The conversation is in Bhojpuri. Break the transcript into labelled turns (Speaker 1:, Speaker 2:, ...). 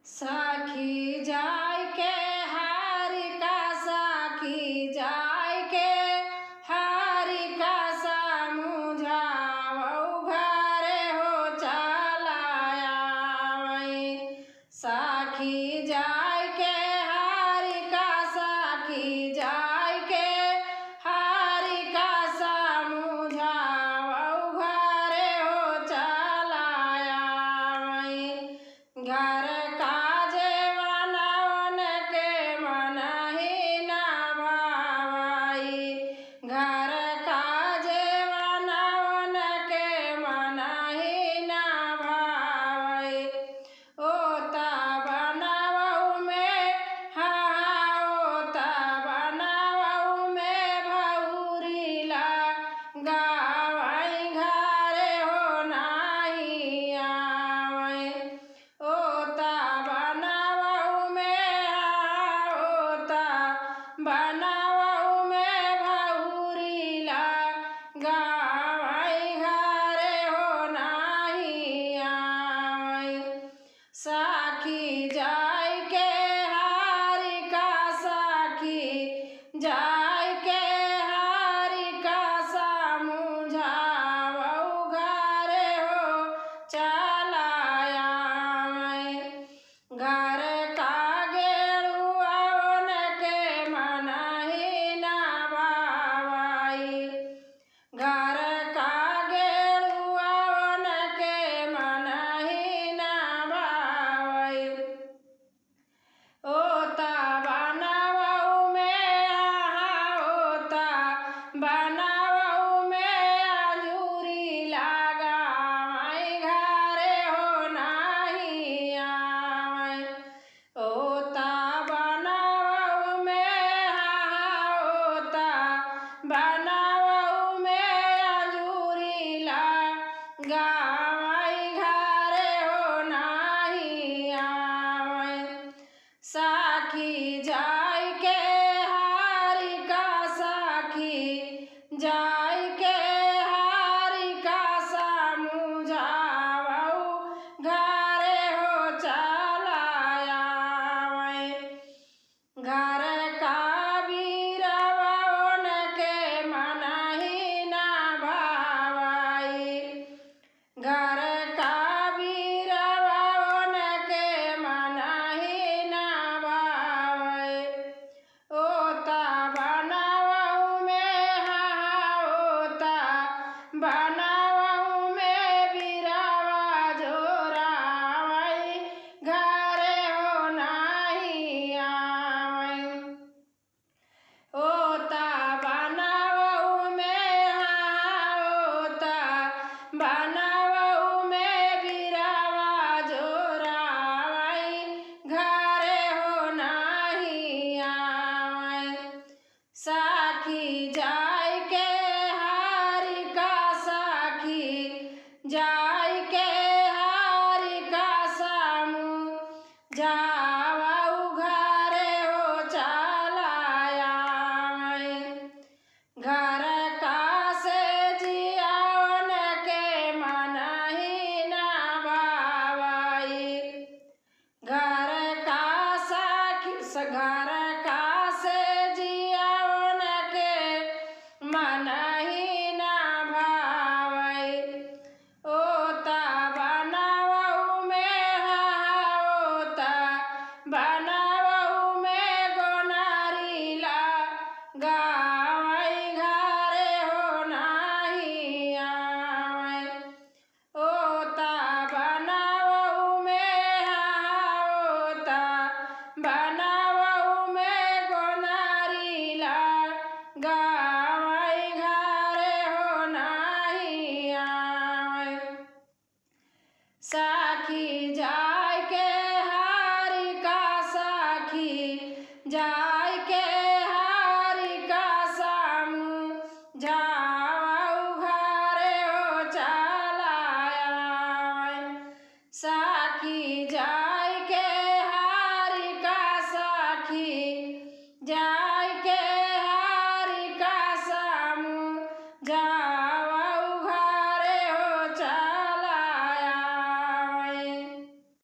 Speaker 1: साखी जाय के हारिका साखी जाय के हारिका समुझावौ घरे हो चलाया साखी जाय के हारिका साखी जाय के हारिका समुझावौ घरे हो चलाया घर घर काजे बनावन के मनहि न भावै ओता बनावौ में ओता बनावौ में भौरी लगावै घरे हो नाही आवै ओता बनावौ में ओता बनावौ में गावै घरे हो नाही आवै साखी जाय के हारिका साखी जाय के हारिका समुझावौ घरे हो चलाया घर का गेरुआवन के मनहि न भावै घर का गेरुआवन के मनहि न भावै ओता बनावौ में ओता बनावौ में अंजूरी लगावै घरे हो नाही आवै ओता बनावौ में ओता बनावौ में अंजूरी लगावै घरे हो नाही आवै साखी जाय के हारिका साखी जाय के हारिका समुझावौ घरे हो चलाया घर का बीरवन के मनहि न भावै घर का बीरवन के मनहि न भावै ओता बनावौ में ओता बनावौ में बीरवा जोरावै घरे हो नाही आवै ओता बनावौ में ओता बनावौ में बीरवा जोरावै घरे हो नाही आवै साखी जाय के हारिका साखी जाय के हारिका समुझावौ घरे हो चलाया घर का से जियावन के मनहि न भावै घर का घर का से जियावन के मनहि न भावै ओता बनावौ में ओता बनावौ में गोनारी लगावै घरे हो नाही आवै ओता बनावौ में ओता बनावौ में गोनारी लगावै घरे हो नाही आवै साखी जाय के हारिका साखी जाय के हारिका समुझावौ घरे हो चलाया साखी जाय